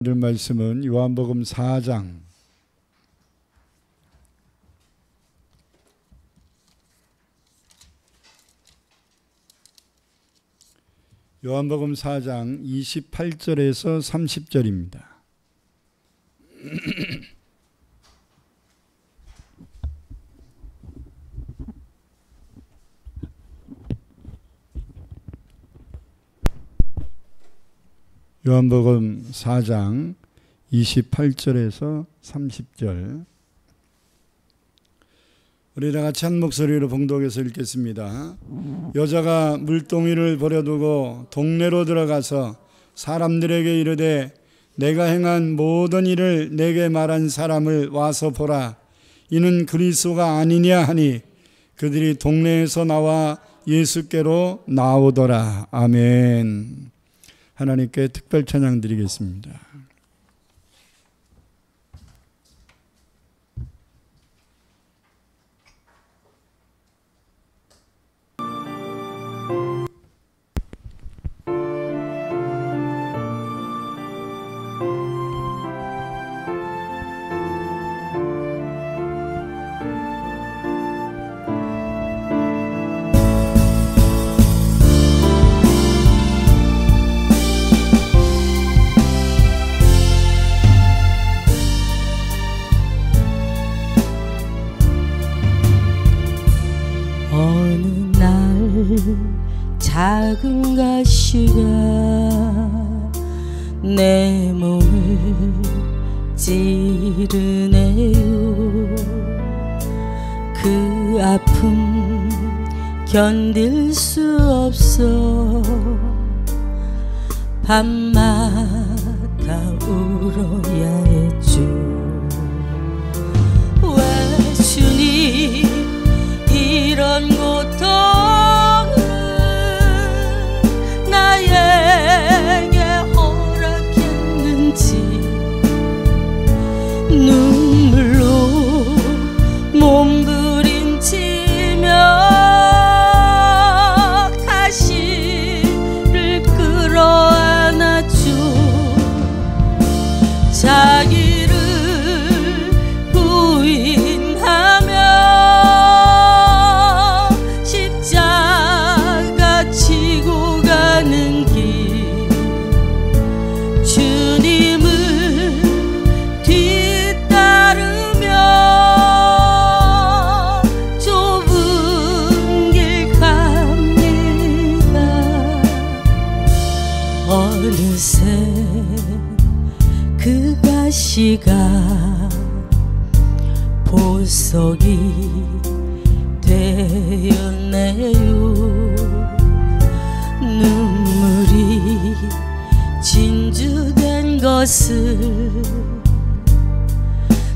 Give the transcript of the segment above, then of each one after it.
들 말씀은 요한복음 4장 요한복음 4장 28절에서 30절입니다. 요한복음 4장 28절에서 30절 우리 다 같이 한 목소리로 봉독해서 읽겠습니다. 여자가 물동이를 버려두고 동네로 들어가서 사람들에게 이르되 내가 행한 모든 일을 내게 말한 사람을 와서 보라. 이는 그리스도가 아니냐 하니 그들이 동네에서 나와 예수께로 나오더라. 아멘. 하나님께 특별 찬양 드리겠습니다. 작은 가시가 내 몸을 찌르네요. 그 아픔 견딜 수 없어 밤마다 울어야 했죠. 왜 주님 이런 고통을 나에게 허락했는지 눈물로 몸부림치며 다시를 끌어안았죠. 자기를 부인하며 십자가 지고 가는 길 주님을 뒤따르며 좁은 길 갑니다. 어느새 그 가시가 보석이 되었네요. 눈물이 진주된 것을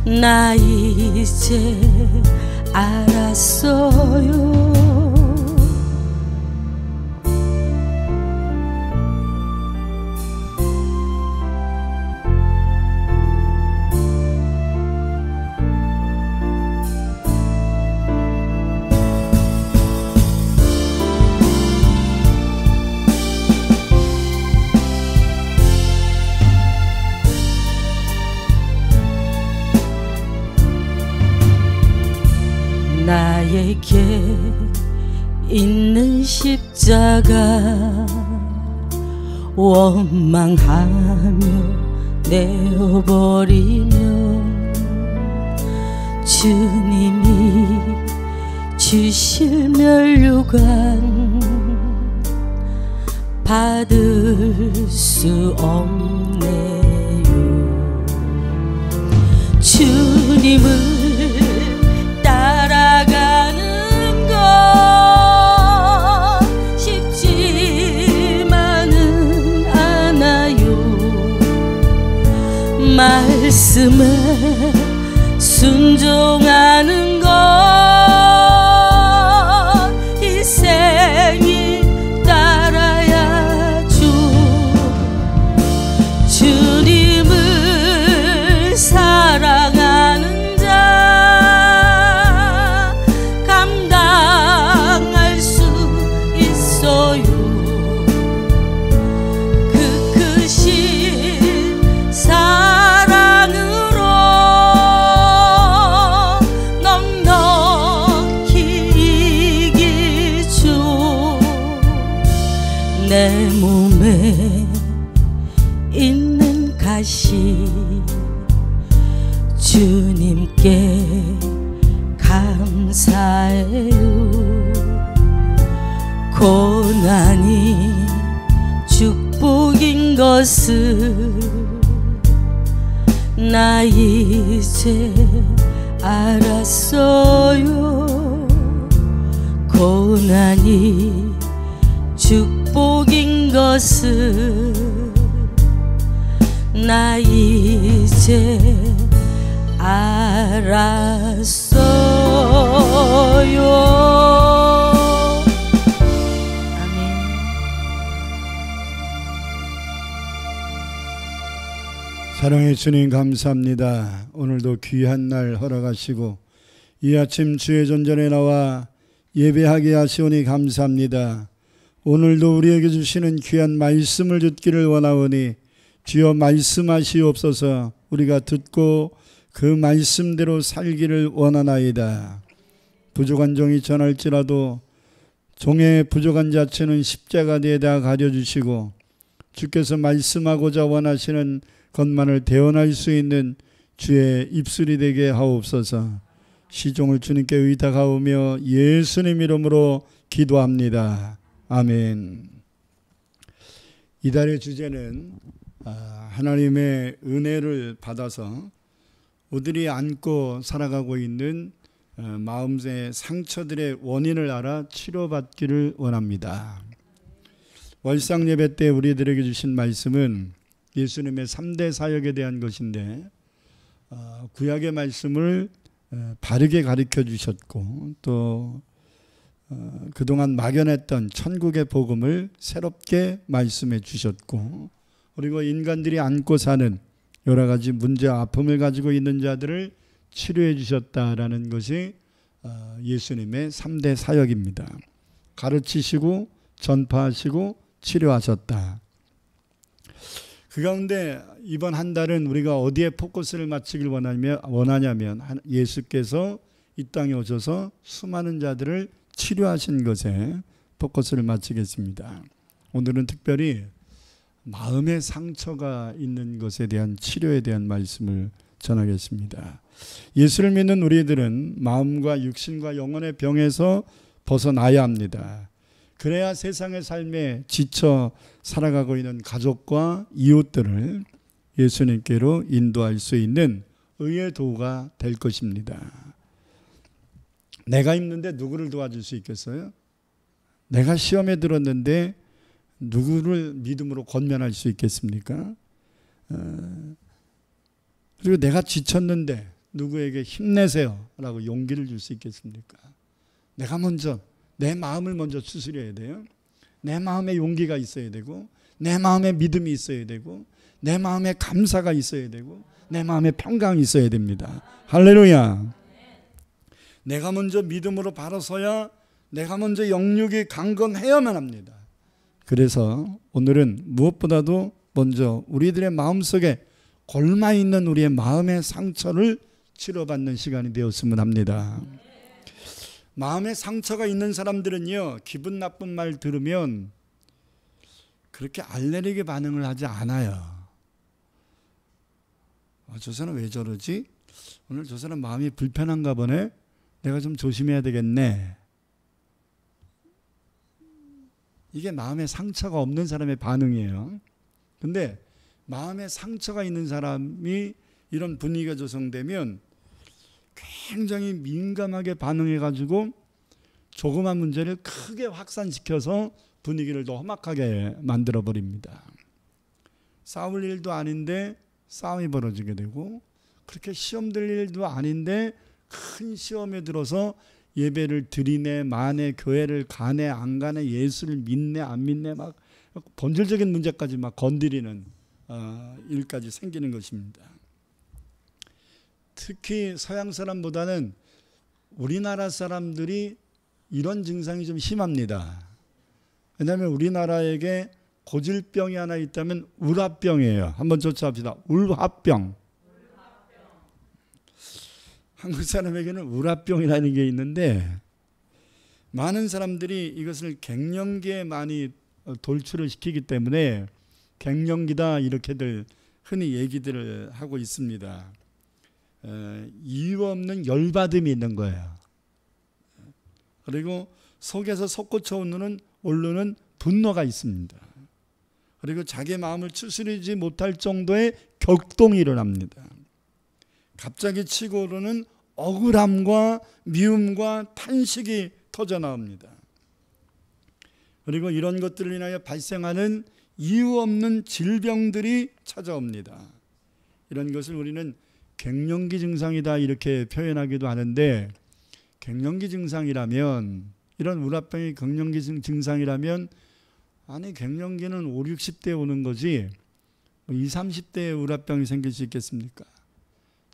나 이제 알았어요. 나에게 있는 십자가 원망하며 내어버리면 주님이 주실 면류관 받을 수 없네요. 주님을 따라가는 건 쉽지만은 않아요. 말씀에 순종하는 건 희생이 따라야죠. 주님을 사랑하는 그 크신 다시 주님께 감사해요. 고난이 축복인 것을 나 이제 알았어요. 고난이 축복인 것을 나 이제 알았어요. 아멘. 사랑의 주님 감사합니다. 오늘도 귀한 날 허락하시고 이 아침 주의 전전에 나와 예배하게 하시오니 감사합니다. 오늘도 우리에게 주시는 귀한 말씀을 듣기를 원하오니 주여 말씀하시옵소서. 우리가 듣고 그 말씀대로 살기를 원하나이다. 부족한 종이 전할지라도 종의 부족한 자체는 십자가에다 가려주시고 주께서 말씀하고자 원하시는 것만을 대언할 수 있는 주의 입술이 되게 하옵소서. 시종을 주님께 의탁하오며 예수님 이름으로 기도합니다. 아멘. 이달의 주제는 하나님의 은혜를 받아서 우리들이 안고 살아가고 있는 마음의 상처들의 원인을 알아 치료받기를 원합니다. 월상 예배 때 우리들에게 주신 말씀은 예수님의 3대 사역에 대한 것인데 구약의 말씀을 바르게 가르쳐 주셨고 또 그동안 막연했던 천국의 복음을 새롭게 말씀해 주셨고 그리고 인간들이 안고 사는 여러 가지 문제와 아픔을 가지고 있는 자들을 치료해 주셨다라는 것이 예수님의 3대 사역입니다. 가르치시고 전파하시고 치료하셨다. 그 가운데 이번 한 달은 우리가 어디에 포커스를 맞추길 원하냐면 예수께서 이 땅에 오셔서 수많은 자들을 치료하신 것에 포커스를 맞추겠습니다. 오늘은 특별히 마음의 상처가 있는 것에 대한 치료에 대한 말씀을 전하겠습니다. 예수를 믿는 우리들은 마음과 육신과 영혼의 병에서 벗어나야 합니다. 그래야 세상의 삶에 지쳐 살아가고 있는 가족과 이웃들을 예수님께로 인도할 수 있는 의의 도구가 될 것입니다. 내가 힘든데 누구를 도와줄 수 있겠어요? 내가 시험에 들었는데 누구를 믿음으로 권면할 수 있겠습니까? 그리고 내가 지쳤는데 누구에게 힘내세요 라고 용기를 줄 수 있겠습니까? 내가 먼저 내 마음을 먼저 추스려야 돼요. 내 마음에 용기가 있어야 되고 내 마음에 믿음이 있어야 되고 내 마음에 감사가 있어야 되고 내 마음에 평강이 있어야 됩니다. 할렐루야. 내가 먼저 믿음으로 바로 서야 내가 먼저 영육이 강건해야만 합니다. 그래서 오늘은 무엇보다도 먼저 우리들의 마음속에 골마있는 우리의 마음의 상처를 치료받는 시간이 되었으면 합니다. 마음에 상처가 있는 사람들은요, 기분 나쁜 말 들으면 그렇게 알레르기 반응을 하지 않아요. 저 사람 왜 저러지? 오늘 저 사람 마음이 불편한가 보네? 내가 좀 조심해야 되겠네. 이게 마음에 상처가 없는 사람의 반응이에요. 근데 마음에 상처가 있는 사람이 이런 분위기가 조성되면 굉장히 민감하게 반응해가지고 조그만 문제를 크게 확산시켜서 분위기를 더 험악하게 만들어버립니다. 싸울 일도 아닌데 싸움이 벌어지게 되고, 그렇게 시험 들 일도 아닌데 큰 시험에 들어서 예배를 드리네 마네, 교회를 가네 안 가네, 예수를 믿네 안 믿네, 막 본질적인 문제까지 막 건드리는 일까지 생기는 것입니다. 특히 서양 사람보다는 우리나라 사람들이 이런 증상이 좀 심합니다. 왜냐하면 우리나라에게 고질병이 하나 있다면 울화병이에요. 한번 조사합시다. 울화병. 한국 사람에게는 울화병이라는 게 있는데, 많은 사람들이 이것을 갱년기에 많이 돌출을 시키기 때문에 갱년기다 이렇게들 흔히 얘기들을 하고 있습니다. 이유 없는 열받음이 있는 거예요. 그리고 속에서 솟구쳐 오르는 분노가 있습니다. 그리고 자기의 마음을 추스리지 못할 정도의 격동이 일어납니다. 갑자기 치고 오르는 억울함과 미움과 탄식이 터져 나옵니다. 그리고 이런 것들을 인하여 발생하는 이유 없는 질병들이 찾아옵니다. 이런 것을 우리는 갱년기 증상이다 이렇게 표현하기도 하는데, 갱년기 증상이라면, 이런 우라병이 갱년기 증상이라면, 아니 갱년기는 5, 60대에 오는 거지 20, 30대에 우라병이 생길 수 있겠습니까?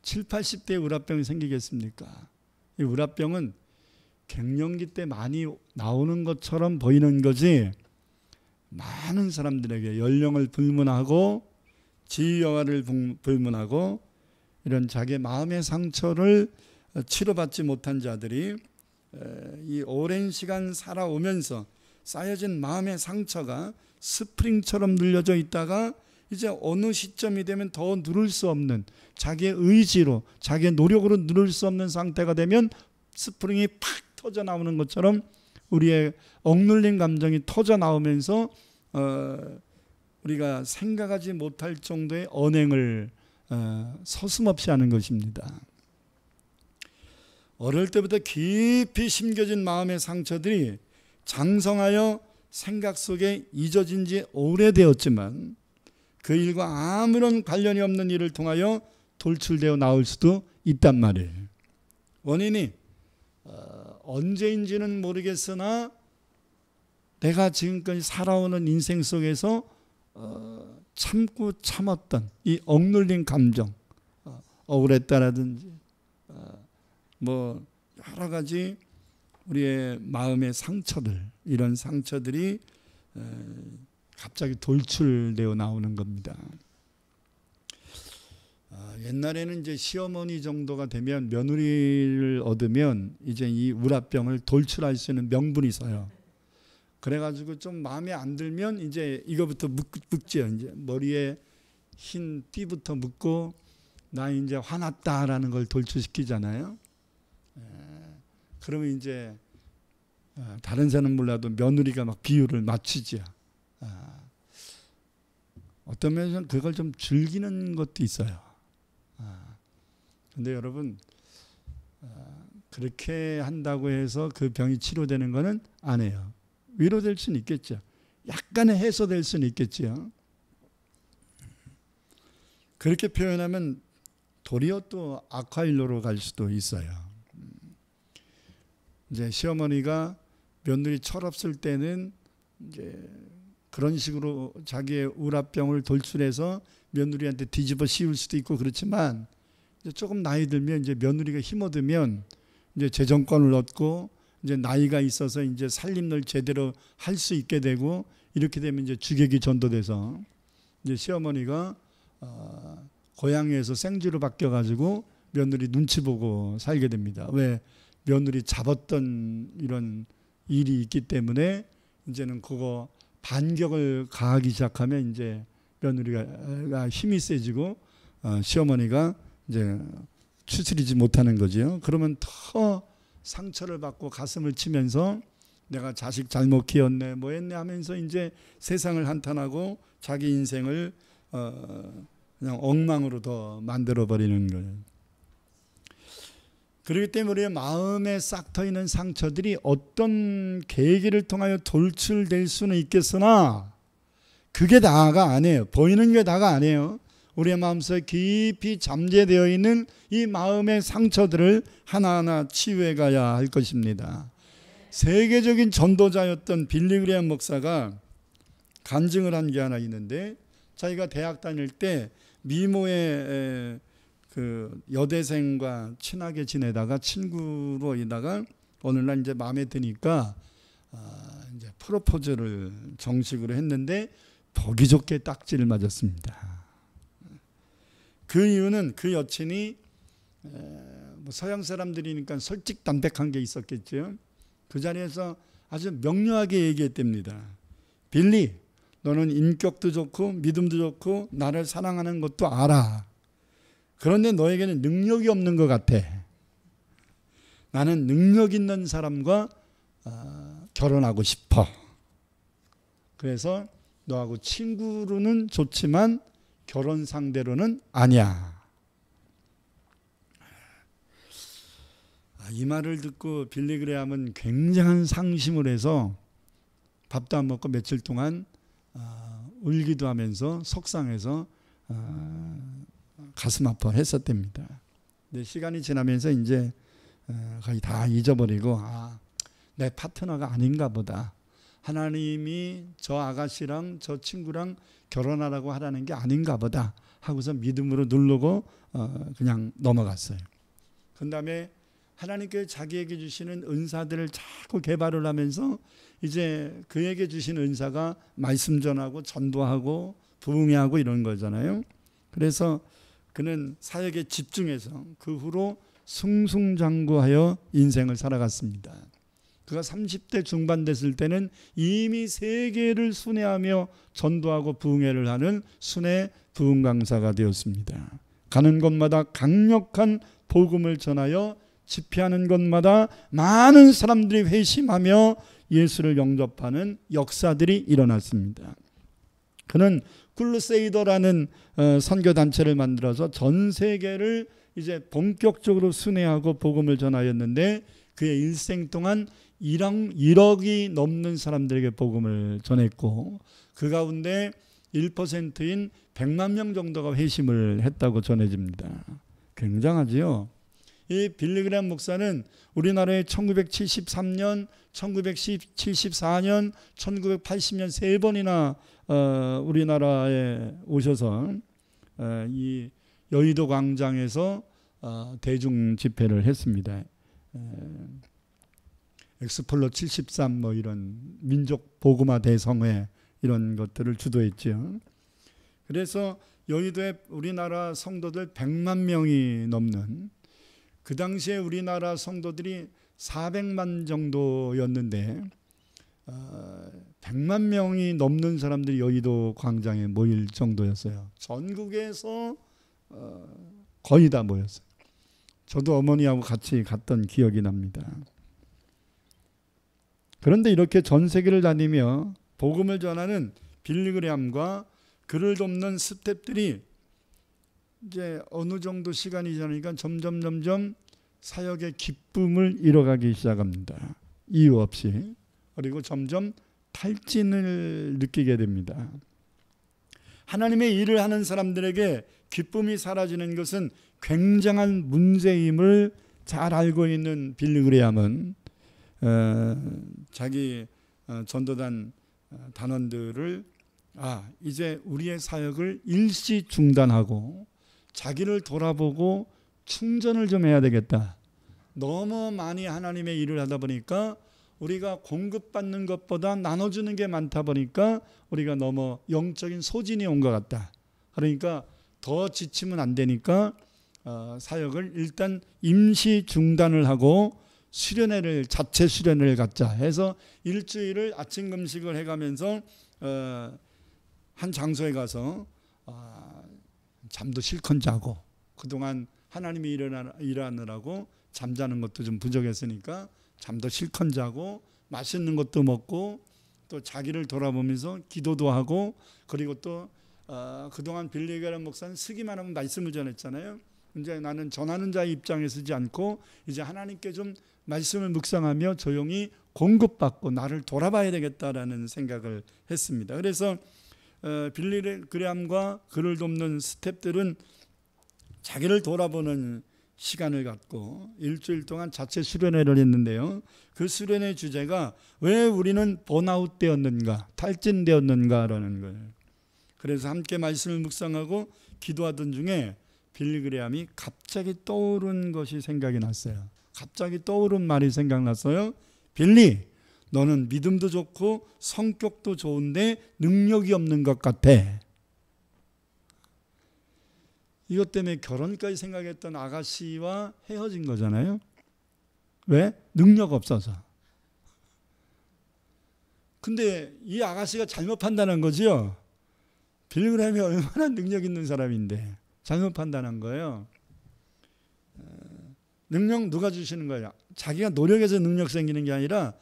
7, 80대에 우라병이 생기겠습니까? 이 우라병은 갱년기 때 많이 나오는 것처럼 보이는 거지, 많은 사람들에게 연령을 불문하고 지위여하를 불문하고 이런 자기의 마음의 상처를 치료받지 못한 자들이 이 오랜 시간 살아오면서 쌓여진 마음의 상처가 스프링처럼 늘려져 있다가 이제 어느 시점이 되면 더 누를 수 없는, 자기의 의지로 자기의 노력으로 누를 수 없는 상태가 되면 스프링이 팍 터져 나오는 것처럼 우리의 억눌린 감정이 터져 나오면서 우리가 생각하지 못할 정도의 언행을 서슴없이 하는 것입니다. 어릴 때부터 깊이 심겨진 마음의 상처들이 장성하여 생각 속에 잊어진 지 오래되었지만 그 일과 아무런 관련이 없는 일을 통하여 돌출되어 나올 수도 있단 말이에요. 원인이 언제인지는 모르겠으나 내가 지금까지 살아오는 인생 속에서 참고 참았던 이 억눌린 감정, 억울했다라든지 뭐 여러 가지 우리의 마음의 상처들, 이런 상처들이 갑자기 돌출되어 나오는 겁니다. 옛날에는 이제 시어머니 정도가 되면, 며느리를 얻으면 이제 이 우라병을 돌출할 수 있는 명분이 있어요. 그래가지고 좀 마음에 안 들면 이제 이거부터 묶지요. 이제 머리에 흰 띠부터 묶고 나 이제 화났다라는 걸 돌출시키잖아요. 그러면 이제 다른 사람은 몰라도 며느리가 막 비유를 맞추지요. 어떤 면에서는 그걸 좀 즐기는 것도 있어요. 근데 여러분, 그렇게 한다고 해서 그 병이 치료되는 것은 아니에요. 위로될 수는 있겠죠. 약간의 해소될 수는 있겠죠. 그렇게 표현하면 도리어 또 악화일로로 갈 수도 있어요. 이제 시어머니가 며느리 철없을 때는 이제 그런 식으로 자기의 우라병을 돌출해서 며느리한테 뒤집어 씌울 수도 있고, 그렇지만 이제 조금 나이 들면 이제 며느리가 힘 얻으면 이제 재정권을 얻고 이제 나이가 있어서 이제 살림을 제대로 할 수 있게 되고, 이렇게 되면 이제 주객이 전도돼서 이제 시어머니가 고향에서 생쥐로 바뀌어가지고 며느리 눈치 보고 살게 됩니다. 왜? 며느리 잡았던 이런 일이 있기 때문에 이제는 그거 반격을 가하기 시작하면 이제 며느리가 힘이 세지고 시어머니가 이제 추스리지 못하는 거죠. 그러면 더 상처를 받고 가슴을 치면서 내가 자식 잘못 키웠네 뭐 했네 하면서 이제 세상을 한탄하고 자기 인생을 그냥 엉망으로 더 만들어 버리는 거예요. 그렇기 때문에 마음에 싹 트이는 상처들이 어떤 계기를 통하여 돌출될 수는 있겠으나 그게 다가 아니에요. 보이는 게 다가 아니에요. 우리의 마음속에 깊이 잠재되어 있는 이 마음의 상처들을 하나하나 치유해 가야 할 것입니다. 세계적인 전도자였던 빌리 그레이엄 목사가 간증을 한 게 하나 있는데, 자기가 대학 다닐 때 미모의 그 여대생과 친하게 지내다가 친구로 있다가 어느 날 이제 마음에 드니까 이제 프로포즈를 정식으로 했는데 보기 좋게 딱지를 맞았습니다. 그 이유는 그 여친이 뭐 서양 사람들이니까 솔직담백한 게 있었겠죠. 그 자리에서 아주 명료하게 얘기했답니다. 빌리, 너는 인격도 좋고 믿음도 좋고 나를 사랑하는 것도 알아. 그런데 너에게는 능력이 없는 것 같아. 나는 능력 있는 사람과 결혼하고 싶어. 그래서 너하고 친구로는 좋지만 결혼 상대로는 아니야. 이 말을 듣고 빌리그레함은 굉장한 상심을 해서 밥도 안 먹고 며칠 동안 울기도 하면서 속상해서 가슴 아파했었답니다. 근데 시간이 지나면서 이제 거의 다 잊어버리고 내 파트너가 아닌가 보다. 하나님이 저 아가씨랑 저 친구랑 결혼하라고 하라는 게 아닌가 보다 하고서 믿음으로 누르고 그냥 넘어갔어요. 그 다음에 하나님께 자기에게 주시는 은사들을 자꾸 개발을 하면서 이제 그에게 주신 은사가 말씀 전하고 전도하고 부흥회하고 이런 거잖아요. 그래서 그는 사역에 집중해서 그 후로 승승장구하여 인생을 살아갔습니다. 그가 30대 중반 됐을 때는 이미 세계를 순회하며 전도하고 부흥회를 하는 순회 부흥 강사가 되었습니다. 가는 곳마다 강력한 복음을 전하여 집회하는 곳마다 많은 사람들이 회심하며 예수를 영접하는 역사들이 일어났습니다. 그는 크루세이더라는 선교단체를 만들어서 전 세계를 이제 본격적으로 순회하고 복음을 전하였는데 그의 일생 동안 1억이 넘는 사람들에게 복음을 전했고 그 가운데 1%인 100만 명 정도가 회심을 했다고 전해집니다. 굉장하지요. 이 빌리그레함 목사는 우리나라에 1973년, 1974년, 1980년 세 번이나 우리나라에 오셔서 이 여의도 광장에서 대중 집회를 했습니다. 엑스플로 73 뭐 이런 민족 복음화 대성회 이런 것들을 주도했죠. 그래서 여의도에 우리나라 성도들 100만 명이 넘는 그 당시에 우리나라 성도들이 400만 정도였는데 100만 명이 넘는 사람들이 여의도 광장에 모일 정도였어요. 전국에서 거의 다 모였어요. 저도 어머니하고 같이 갔던 기억이 납니다. 그런데 이렇게 전 세계를 다니며 복음을 전하는 빌리그레함과 그를 돕는 스태프들이 이제 어느 정도 시간이 지나니까 점점 사역의 기쁨을 잃어가기 시작합니다. 이유 없이. 그리고 점점 탈진을 느끼게 됩니다. 하나님의 일을 하는 사람들에게 기쁨이 사라지는 것은 굉장한 문제임을 잘 알고 있는 빌리그레함은 자기 전도단 단원들을 이제 우리의 사역을 일시 중단하고 자기를 돌아보고 충전을 좀 해야 되겠다. 너무 많이 하나님의 일을 하다 보니까 우리가 공급받는 것보다 나눠주는 게 많다 보니까 우리가 너무 영적인 소진이 온 것 같다. 그러니까 더 지치면 안 되니까 사역을 일단 임시 중단을 하고 자체 수련회를 갖자 해서 일주일을 아침 금식을 해가면서 한 장소에 가서 잠도 실컷 자고 그동안 하나님이 일하느라고 잠자는 것도 좀 부족했으니까 잠도 실컷 자고 맛있는 것도 먹고 또 자기를 돌아보면서 기도도 하고 그리고 또 그동안 빌리그레함 목사는 쓰기만 하면 말씀을 전했잖아요. 이제 나는 전하는 자의 입장에 서지 않고 이제 하나님께 좀 말씀을 묵상하며 조용히 공급받고 나를 돌아봐야 되겠다라는 생각을 했습니다. 그래서 빌리그레함과 그를 돕는 스태프들은 자기를 돌아보는 시간을 갖고 일주일 동안 자체 수련회를 했는데요. 그 수련회 주제가 왜 우리는 번아웃 되었는가, 탈진되었는가라는 거예요. 그래서 함께 말씀을 묵상하고 기도하던 중에 빌리그레함이 갑자기 떠오른 것이 생각이 났어요. 갑자기 떠오른 말이 생각났어요. 빌리, 너는 믿음도 좋고 성격도 좋은데 능력이 없는 것 같아. 이것 때문에 결혼까지 생각했던 아가씨와 헤어진 거잖아요. 왜? 능력 없어서. 근데 이 아가씨가 잘못 판단한 거죠. 빌그램이 얼마나 능력 있는 사람인데 잘못 판단한 거예요. 능력 누가 주시는 거예요? 자기가 노력해서 능력 생기는 게 아니라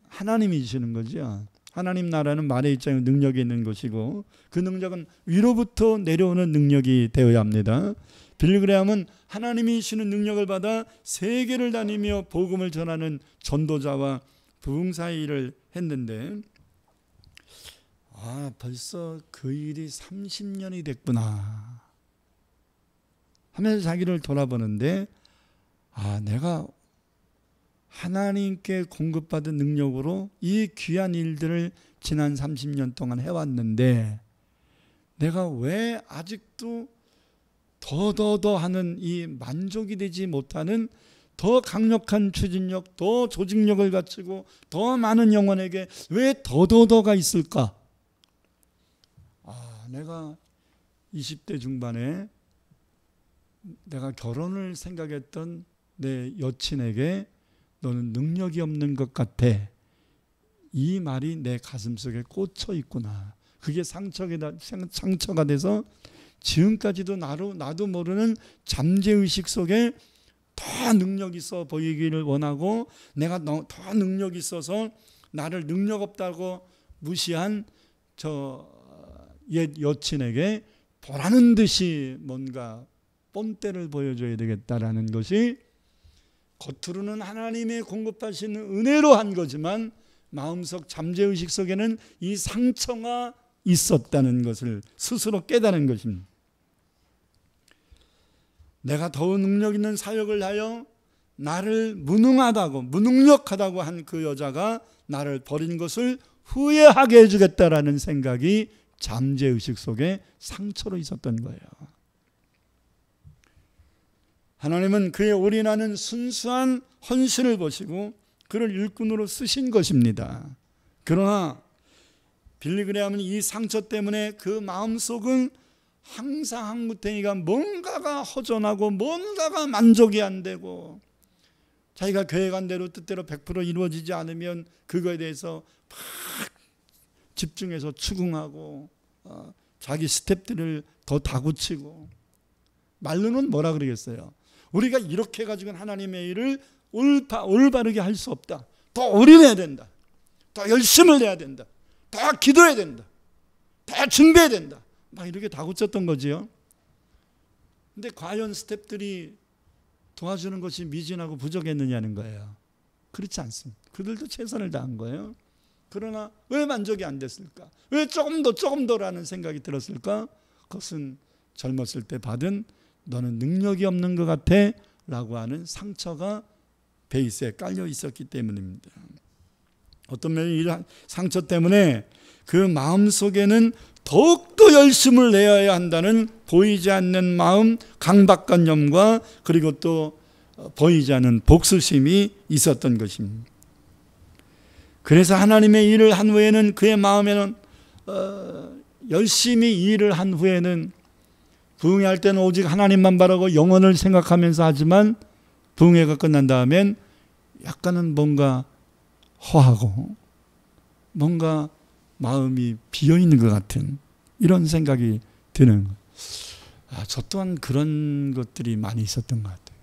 하나님이 주시는 거죠. 하나님 나라는 말의 입장에 능력이 있는 것이고 그 능력은 위로부터 내려오는 능력이 되어야 합니다. 빌그램은 하나님이 주시는 능력을 받아 세계를 다니며 복음을 전하는 전도자와 부흥사의 일을 했는데 벌써 그 일이 30년이 됐구나 하면서 자기를 돌아보는데 내가 하나님께 공급받은 능력으로 이 귀한 일들을 지난 30년 동안 해왔는데 내가 왜 아직도 더 하는 이 만족이 되지 못하는 더 강력한 추진력, 더 조직력을 갖추고 더 많은 영혼에게 왜 더가 있을까? 내가 20대 중반에 내가 결혼을 생각했던 내 여친에게 너는 능력이 없는 것 같아. 이 말이 내 가슴속에 꽂혀 있구나. 그게 상처가 돼서 지금까지도 나도 모르는 잠재의식 속에 더 능력 있어 보이기를 원하고 내가 더 능력 있어서 나를 능력 없다고 무시한 저 옛 여친에게 보라는 듯이 뭔가 본때를 보여줘야 되겠다라는 것이 겉으로는 하나님의 공급하시는 은혜로 한 거지만 마음속 잠재의식 속에는 이 상처가 있었다는 것을 스스로 깨달은 것입니다. 내가 더 능력 있는 사역을 하여 나를 무능력하다고 한 그 여자가 나를 버린 것을 후회하게 해주겠다라는 생각이 잠재의식 속에 상처로 있었던 거예요. 하나님은 그의 올인하는 순수한 헌신을 보시고 그를 일꾼으로 쓰신 것입니다. 그러나 빌리그레암은 이 상처 때문에 그 마음속은 항상 한구탱이가 뭔가가 허전하고 뭔가가 만족이 안 되고 자기가 계획한 대로 뜻대로 100% 이루어지지 않으면 그거에 대해서 막 집중해서 추궁하고 자기 스텝들을 더 다구치고 말로는 뭐라 그러겠어요? 우리가 이렇게 가지고는 하나님의 일을 올바르게 할 수 없다. 더 올인해야 된다. 더 열심을 내야 된다. 더 기도해야 된다. 더 준비해야 된다. 막 이렇게 다구쳤던 거지요. 근데 과연 스텝들이 도와주는 것이 미진하고 부족했느냐는 거예요. 그렇지 않습니다. 그들도 최선을 다한 거예요. 그러나 왜 만족이 안 됐을까? 왜 조금 더라는 생각이 들었을까? 그것은 젊었을 때 받은 너는 능력이 없는 것 같아 라고 하는 상처가 베이스에 깔려 있었기 때문입니다. 어떤 면이 이 상처 때문에 그 마음속에는 더욱더 열심을 내어야 한다는 보이지 않는 마음, 강박관념과 그리고 또 보이지 않는 복수심이 있었던 것입니다. 그래서 하나님의 일을 한 후에는 그의 마음에는 열심히 일을 한 후에는 부흥회할 때는 오직 하나님만 바라고 영혼을 생각하면서 하지만 부흥회가 끝난 다음엔 약간은 뭔가 허하고 뭔가 마음이 비어있는 것 같은 이런 생각이 드는 거예요. 저 또한 그런 것들이 많이 있었던 것 같아요.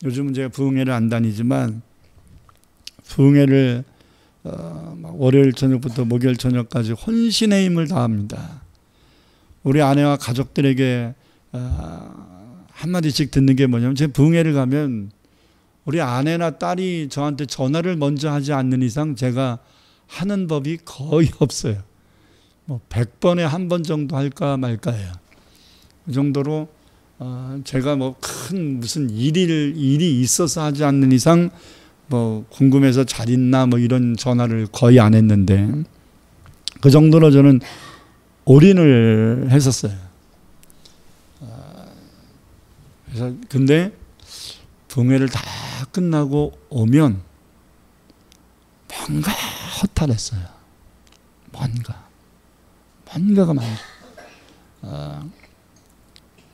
요즘은 제가 부흥회를 안 다니지만 부흥회를 월요일 저녁부터 목요일 저녁까지 혼신의 힘을 다합니다. 우리 아내와 가족들에게 한마디씩 듣는 게 뭐냐면 제 부흥회를 가면 우리 아내나 딸이 저한테 전화를 먼저 하지 않는 이상 제가 하는 법이 거의 없어요. 100번에 한 번 정도 할까 말까예요. 그 정도로 제가 큰 무슨 일이 있어서 하지 않는 이상 궁금해서 잘 있나 이런 전화를 거의 안 했는데 그 정도로 저는 올인을 했었어요. 그래서 근데 부흥회를 다 끝나고 오면 뭔가 허탈했어요. 뭔가가 많아요.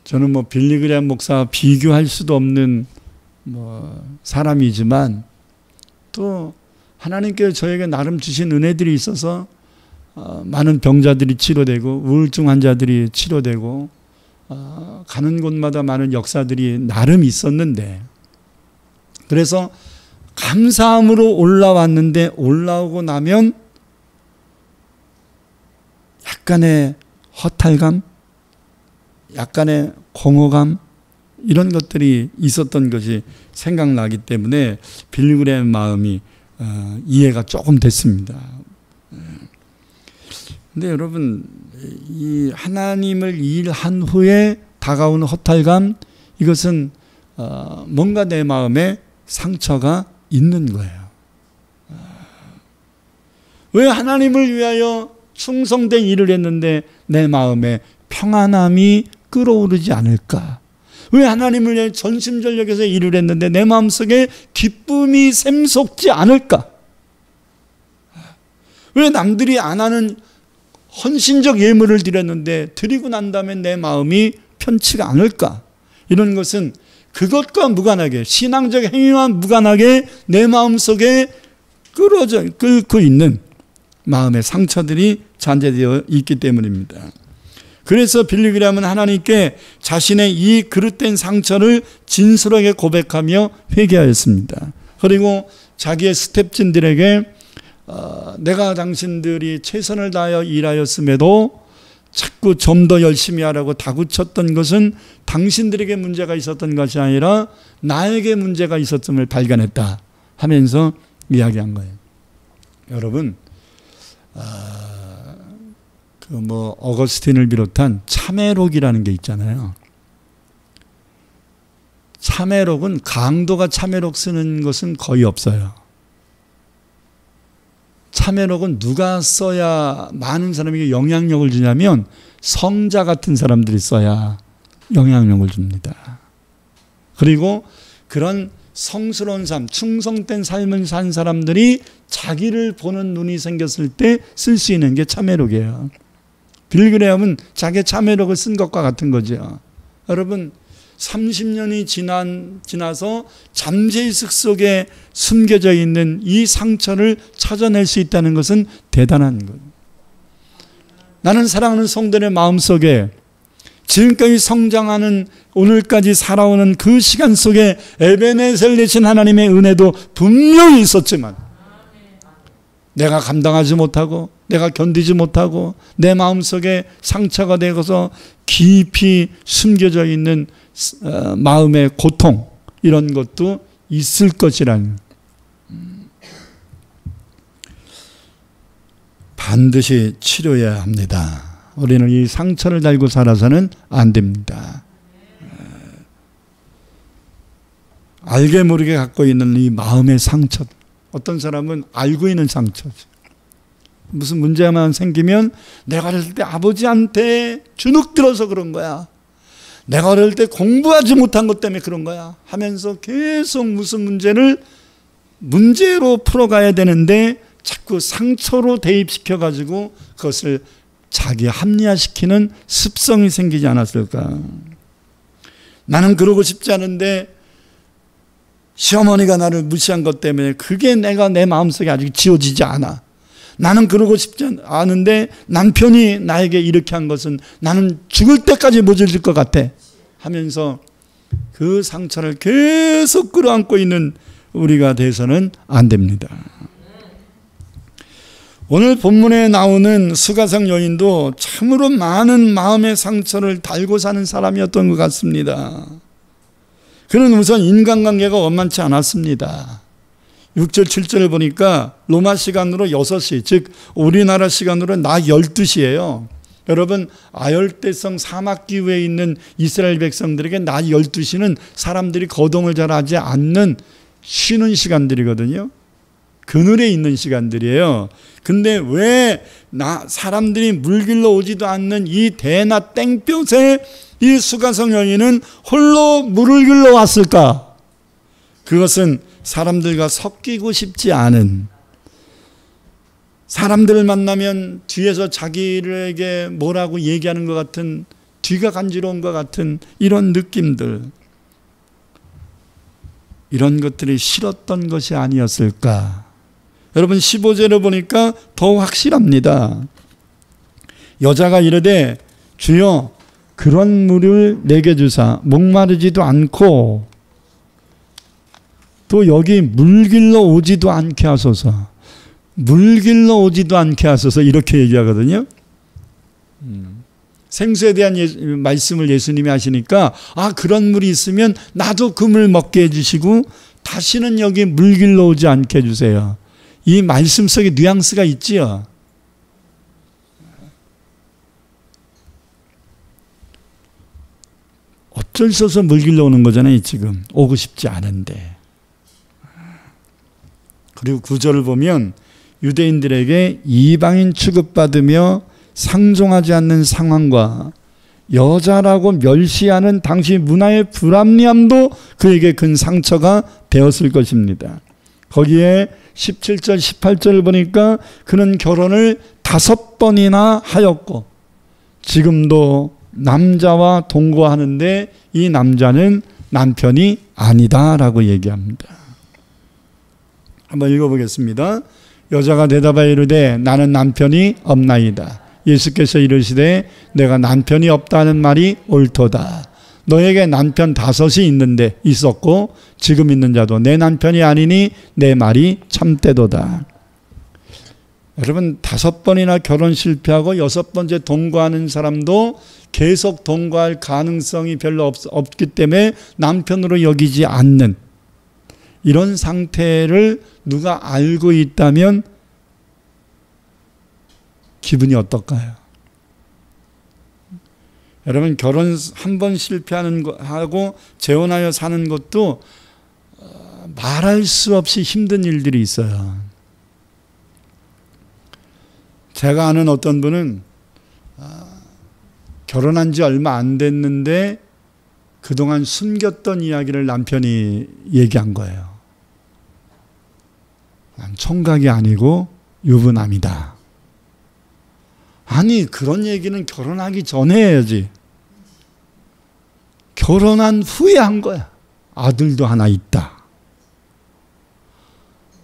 저는 빌리그레암 목사와 비교할 수도 없는 사람이지만 또 하나님께서 저에게 나름 주신 은혜들이 있어서 많은 병자들이 치료되고 우울증 환자들이 치료되고 가는 곳마다 많은 역사들이 나름 있었는데, 그래서 감사함으로 올라왔는데 올라오고 나면 약간의 허탈감, 약간의 공허감, 이런 것들이 있었던 것이 생각나기 때문에 빌리그레의 마음이 이해가 조금 됐습니다. 근데 여러분, 이 하나님을 일한 후에 다가오는 허탈감, 이것은 뭔가 내 마음에 상처가 있는 거예요. 왜 하나님을 위하여 충성된 일을 했는데 내 마음에 평안함이 끓어오르지 않을까? 왜 하나님을 위해 전심전력해서 일을 했는데 내 마음속에 기쁨이 샘솟지 않을까? 왜 남들이 안 하는 헌신적 예물을 드렸는데 드리고 난 다음에 내 마음이 편치가 않을까? 이런 것은 그것과 무관하게, 신앙적 행위와 무관하게 내 마음속에 끓고 있는 마음의 상처들이 잔재되어 있기 때문입니다. 그래서 빌리그레는 하나님께 자신의 이 그릇된 상처를 진솔하게 고백하며 회개하였습니다. 그리고 자기의 스텝진들에게 내가 당신들이 최선을 다하여 일하였음에도 자꾸 좀 더 열심히 하라고 다구쳤던 것은 당신들에게 문제가 있었던 것이 아니라 나에게 문제가 있었음을 발견했다 하면서 이야기한 거예요. 여러분, 어거스틴을 비롯한 참회록이라는 게 있잖아요. 참회록은 강도가 참회록 쓰는 것은 거의 없어요. 참회록은 누가 써야 많은 사람에게 영향력을 주냐면 성자 같은 사람들이 써야 영향력을 줍니다. 그리고 그런 성스러운 삶, 충성된 삶을 산 사람들이 자기를 보는 눈이 생겼을 때 쓸 수 있는 게 참회록이에요. 빌리그레함은 자기 참회록을 쓴 것과 같은 거죠. 여러분, 30년이 지나서 잠재의식 속에 숨겨져 있는 이 상처를 찾아낼 수 있다는 것은 대단한 거예요. 나는 사랑하는 성도의 마음속에 지금까지 성장하는 오늘까지 살아오는 그 시간 속에 에베네셀 되신 하나님의 은혜도 분명히 있었지만 내가 감당하지 못하고 내가 견디지 못하고 내 마음속에 상처가 되어서 깊이 숨겨져 있는 마음의 고통, 이런 것도 있을 것이라는, 반드시 치료해야 합니다. 우리는 이 상처를 달고 살아서는 안 됩니다. 알게 모르게 갖고 있는 이 마음의 상처, 어떤 사람은 알고 있는 상처죠. 무슨 문제만 생기면 내가 어릴 때 아버지한테 주눅 들어서 그런 거야, 내가 어릴 때 공부하지 못한 것 때문에 그런 거야 하면서 계속 무슨 문제를 문제로 풀어가야 되는데 자꾸 상처로 대입시켜가지고 그것을 자기 합리화시키는 습성이 생기지 않았을까. 나는 그러고 싶지 않은데 시어머니가 나를 무시한 것 때문에 그게 내가 내 마음속에 아직 지워지지 않아. 나는 그러고 싶지 않은데 남편이 나에게 이렇게 한 것은 나는 죽을 때까지 모질릴 것 같아 하면서 그 상처를 계속 끌어안고 있는 우리가 돼서는 안 됩니다. 오늘 본문에 나오는 수가성 여인도 참으로 많은 마음의 상처를 달고 사는 사람이었던 것 같습니다. 그는 우선 인간관계가 원만치 않았습니다. 6절 7절을 보니까 로마 시간으로 6시, 즉 우리나라 시간으로 낮 12시예요. 여러분, 아열대성 사막기후에 있는 이스라엘 백성들에게 낮 12시는 사람들이 거동을 잘 하지 않는 쉬는 시간들이거든요. 그늘에 있는 시간들이에요. 근데 왜 사람들이 물길로 오지도 않는 이 대낮 땡볕에 이 수가성 여인은 홀로 물을 길러 왔을까? 그것은 사람들과 섞이고 싶지 않은, 사람들을 만나면 뒤에서 자기에게 뭐라고 얘기하는 것 같은, 뒤가 간지러운 것 같은 이런 느낌들, 이런 것들이 싫었던 것이 아니었을까. 여러분 15절에 보니까 더 확실합니다. 여자가 이르되 주여 그런 물을 내게 주사 목마르지도 않고 또 여기 물길러 오지도 않게 하소서. 물길러 오지도 않게 하소서 이렇게 얘기하거든요. 생수에 대한 말씀을 예수님이 하시니까 그런 물이 있으면 나도 그 물 먹게 해주시고 다시는 여기 물길러 오지 않게 해주세요. 이 말씀 속에 뉘앙스가 있지요. 어쩔 수 없어 물길러 오는 거잖아요. 지금 오고 싶지 않은데. 그리고 9절을 보면 유대인들에게 이방인 취급받으며 상종하지 않는 상황과 여자라고 멸시하는 당시 문화의 불합리함도 그에게 큰 상처가 되었을 것입니다. 거기에 17절 18절을 보니까 그는 결혼을 5번이나 하였고 지금도 남자와 동거하는데 이 남자는 남편이 아니다라고 얘기합니다. 한번 읽어보겠습니다. 여자가 대답하여 이르되 나는 남편이 없나이다. 예수께서 이르시되 내가 남편이 없다는 말이 옳도다. 너에게 남편 5이 있었고 지금 있는 자도 내 남편이 아니니 내 말이 참되도다. 여러분 5번이나 결혼 실패하고 6번째 동거하는 사람도 계속 동거할 가능성이 별로 없기 때문에 남편으로 여기지 않는 이런 상태를 누가 알고 있다면 기분이 어떨까요? 여러분 결혼 한 번 실패하는 거 하고 재혼하여 사는 것도 말할 수 없이 힘든 일들이 있어요. 제가 아는 어떤 분은 결혼한 지 얼마 안 됐는데 그동안 숨겼던 이야기를 남편이 얘기한 거예요. 난 총각이 아니고 유부남이다. 아니 그런 얘기는 결혼하기 전에 해야지. 결혼한 후에 한 거야. 아들도 하나 있다.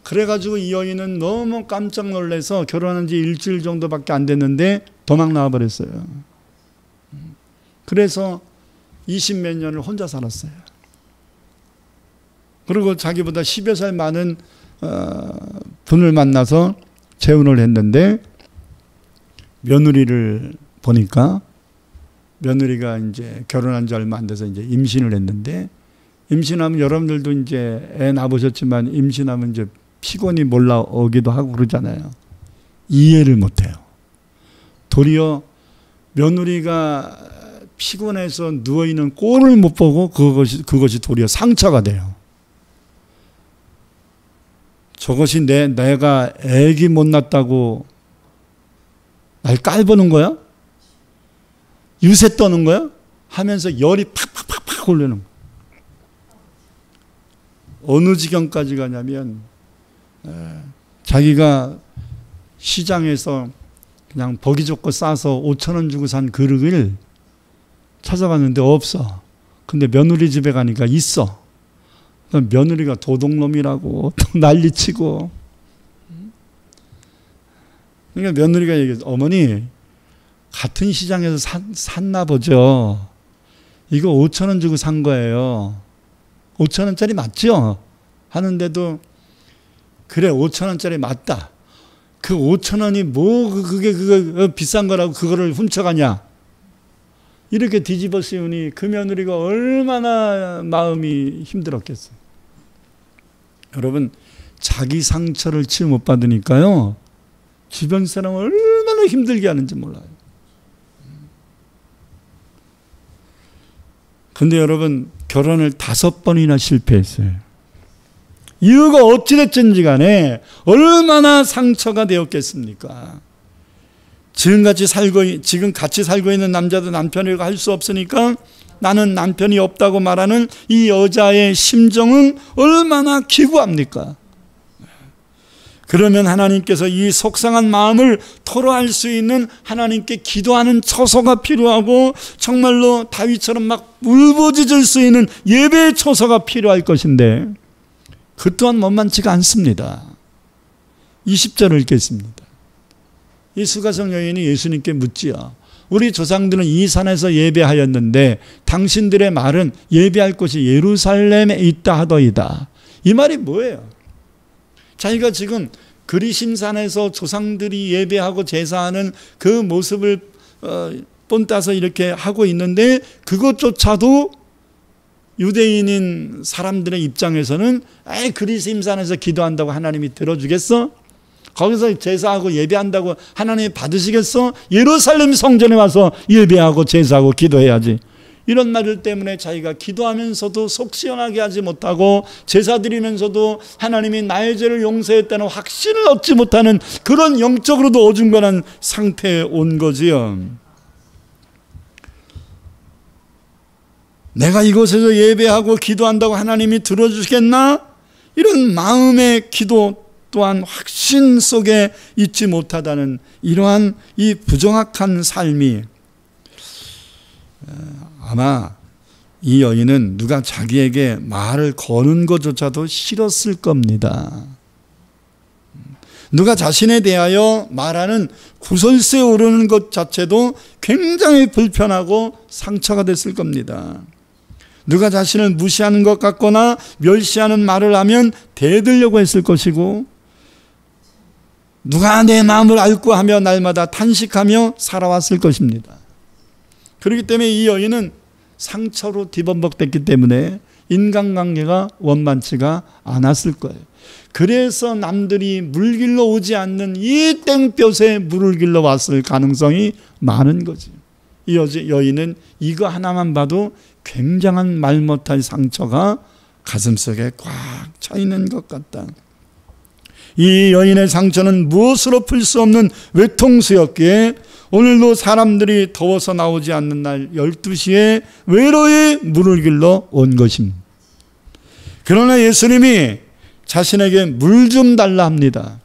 그래가지고 이 여인은 너무 깜짝 놀라서 결혼한 지 일주일 정도밖에 안 됐는데 도망 나와버렸어요. 그래서 20몇 년을 혼자 살았어요. 그리고 자기보다 10여 살 많은 분을 만나서 재혼을 했는데 며느리를 보니까 며느리가 이제 결혼한 지 얼마 안 돼서 이제 임신을 했는데 임신하면 여러분들도 이제 애 낳으셨지만 임신하면 이제 피곤이 몰라오기도 하고 그러잖아요. 이해를 못해요. 도리어 며느리가 피곤해서 누워있는 꼴을 못 보고 그것이 도리어 상처가 돼요. 저것이 내가 애기 못 낳았다고 날 깔보는 거야? 유세 떠는 거야? 하면서 열이 팍팍팍팍 오르는 거야. 어느 지경까지 가냐면 자기가 시장에서 그냥 보기 좋고 싸서 5,000원 주고 산 그릇을 찾아봤는데 없어. 근데 며느리 집에 가니까 있어. 며느리가 도둑놈이라고 또 난리치고. 그러니까 며느리가 얘기했어. 어머니 같은 시장에서 샀나 보죠. 이거 5,000원 주고 산 거예요. 5,000원짜리 맞죠? 하는데도 그래 5,000원짜리 맞다. 그 5,000원이 뭐 그게 비싼 거라고 그거를 훔쳐가냐. 이렇게 뒤집어 씌우니 그 며느리가 얼마나 마음이 힘들었겠어요. 여러분 자기 상처를 치유 못 받으니까요. 주변 사람 얼마나 힘들게 하는지 몰라요. 근데 여러분 결혼을 5번이나 실패했어요. 이유가 어찌됐든지 간에 얼마나 상처가 되었겠습니까? 지금 같이 살고 있는 남자도 남편이라고 할 수 없으니까 나는 남편이 없다고 말하는 이 여자의 심정은 얼마나 기구합니까? 그러면 하나님께서 이 속상한 마음을 토로할 수 있는 하나님께 기도하는 처소가 필요하고 정말로 다윗처럼 막 울부짖을 수 있는 예배의 처소가 필요할 것인데 그 또한 만만치가 않습니다. 20절을 읽겠습니다. 이 수가성 여인이 예수님께 묻지요. 우리 조상들은 이 산에서 예배하였는데 당신들의 말은 예배할 곳이 예루살렘에 있다 하더이다. 이 말이 뭐예요? 자기가 지금 그리심산에서 조상들이 예배하고 제사하는 그 모습을 본따서 이렇게 하고 있는데 그것조차도 유대인인 사람들의 입장에서는 그리심산에서 기도한다고 하나님이 들어주겠어? 거기서 제사하고 예배한다고 하나님이 받으시겠어? 예루살렘 성전에 와서 예배하고 제사하고 기도해야지. 이런 말들 때문에 자기가 기도하면서도 속 시원하게 하지 못하고 제사 드리면서도 하나님이 나의 죄를 용서했다는 확신을 얻지 못하는 그런 영적으로도 어중간한 상태에 온 거지요. 내가 이곳에서 예배하고 기도한다고 하나님이 들어주시겠나? 이런 마음의 기도 또한 확신 속에 있지 못하다는 이러한 이 부정확한 삶이 아마 이 여인은 누가 자기에게 말을 거는 것조차도 싫었을 겁니다. 누가 자신에 대하여 말하는 구설수에 오르는 것 자체도 굉장히 불편하고 상처가 됐을 겁니다. 누가 자신을 무시하는 것 같거나 멸시하는 말을 하면 대들려고 했을 것이고 누가 내 마음을 알고 하며 날마다 탄식하며 살아왔을 것입니다. 그렇기 때문에 이 여인은 상처로 뒤범벅됐기 때문에 인간관계가 원만치가 않았을 거예요. 그래서 남들이 물길로 오지 않는 이 땡볕에 물을 길러 왔을 가능성이 많은 거지. 이 여인은 이거 하나만 봐도 굉장한 말 못할 상처가 가슴속에 꽉 차 있는 것 같다. 이 여인의 상처는 무엇으로 풀 수 없는 외통수였기에 오늘도 사람들이 더워서 나오지 않는 날 12시에 외로이 물을 길러 온 것입니다. 그러나 예수님이 자신에게 물 좀 달라 합니다.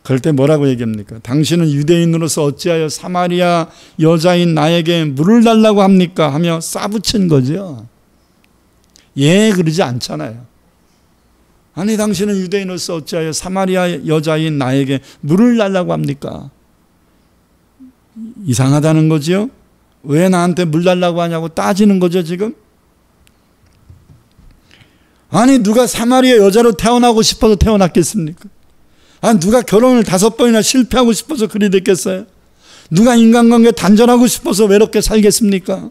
그럴 때 뭐라고 얘기합니까? 당신은 유대인으로서 어찌하여 사마리아 여자인 나에게 물을 달라고 합니까? 하며 싸붙인 거죠. 예, 그러지 않잖아요. 아니 당신은 유대인으로서 어찌하여 사마리아 여자인 나에게 물을 달라고 합니까? 이상하다는 거지요. 왜 나한테 물 달라고 하냐고 따지는 거죠 지금. 아니 누가 사마리아 여자로 태어나고 싶어서 태어났겠습니까? 아니 누가 결혼을 5번이나 실패하고 싶어서 그리 됐겠어요? 누가 인간관계 단절하고 싶어서 외롭게 살겠습니까?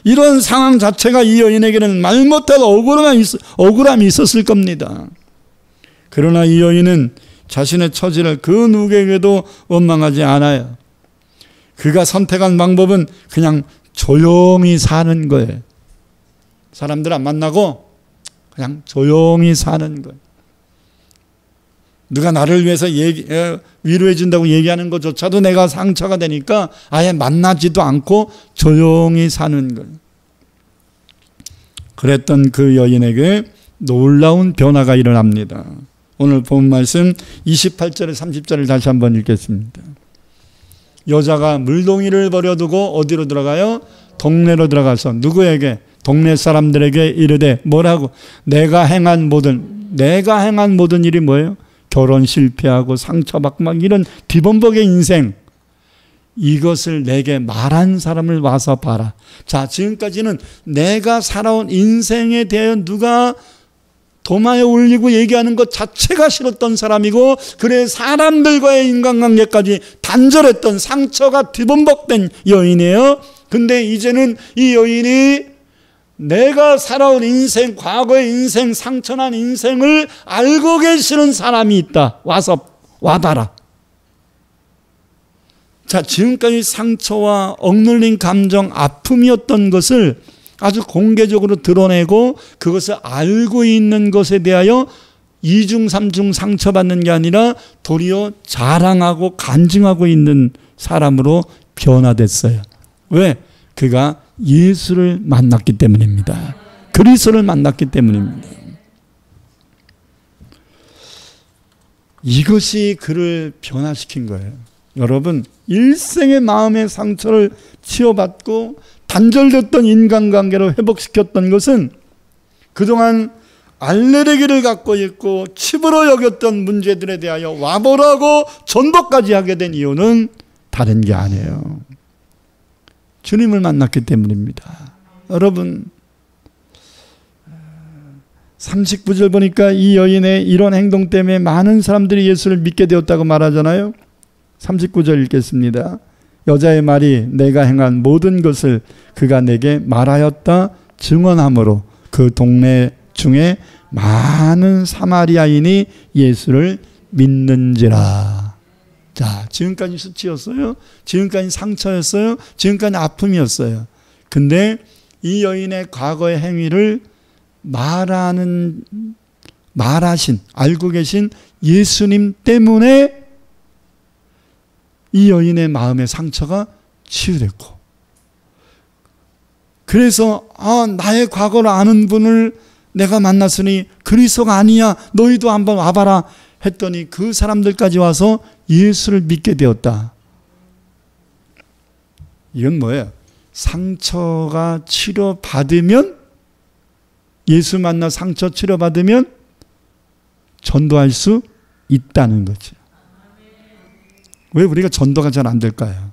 이런 상황 자체가 이 여인에게는 말 못할 억울함이 있었을 겁니다. 그러나 이 여인은 자신의 처지를 그 누구에게도 원망하지 않아요. 그가 선택한 방법은 그냥 조용히 사는 거예요. 사람들 안 만나고 그냥 조용히 사는 거예요. 누가 나를 위해서 위로해 준다고 얘기하는 것조차도 내가 상처가 되니까 아예 만나지도 않고 조용히 사는 거예요. 그랬던 그 여인에게 놀라운 변화가 일어납니다. 오늘 본 말씀 28절에 30절을 다시 한번 읽겠습니다. 여자가 물동이를 버려두고 어디로 들어가요? 동네로 들어가서 누구에게? 동네 사람들에게 이르되 뭐라고? 내가 행한 모든 일이 뭐예요? 결혼 실패하고 상처받고 막 이런 뒤범벅의 인생, 이것을 내게 말한 사람을 와서 봐라. 자, 지금까지는 내가 살아온 인생에 대해 누가 도마에 올리고 얘기하는 것 자체가 싫었던 사람이고, 그래 사람들과의 인간관계까지 단절했던 상처가 뒤범벅된 여인이에요. 근데 이제는 이 여인이 내가 살아온 인생, 과거의 인생, 상처난 인생을 알고 계시는 사람이 있다. 와서 와봐라. 자, 지금까지 상처와 억눌린 감정, 아픔이었던 것을 아주 공개적으로 드러내고 그것을 알고 있는 것에 대하여 이중 삼중 상처받는 게 아니라 도리어 자랑하고 간증하고 있는 사람으로 변화됐어요. 왜? 그가 예수를 만났기 때문입니다. 그리스도를 만났기 때문입니다. 이것이 그를 변화시킨 거예요. 여러분, 일생의 마음의 상처를 치유받고 단절됐던 인간관계로 회복시켰던 것은 그동안 알레르기를 갖고 있고 칩으로 여겼던 문제들에 대하여 와보라고 전도까지 하게 된 이유는 다른 게 아니에요. 주님을 만났기 때문입니다. 여러분 39절 보니까 이 여인의 이런 행동 때문에 많은 사람들이 예수를 믿게 되었다고 말하잖아요. 39절 읽겠습니다. 여자의 말이 내가 행한 모든 것을 그가 내게 말하였다 증언함으로 그 동네 중에 많은 사마리아인이 예수를 믿는지라. 자, 지금까지 수치였어요. 지금까지 상처였어요. 지금까지 아픔이었어요. 근데 이 여인의 과거의 행위를 말하신, 알고 계신 예수님 때문에 이 여인의 마음의 상처가 치유됐고, 그래서 나의 과거를 아는 분을 내가 만났으니 그리스도가 아니야, 너희도 한번 와봐라 했더니 그 사람들까지 와서 예수를 믿게 되었다. 이건 뭐예요? 상처가 치료받으면, 예수 만나 상처 치료받으면 전도할 수 있다는 거죠. 왜 우리가 전도가 잘 안 될까요?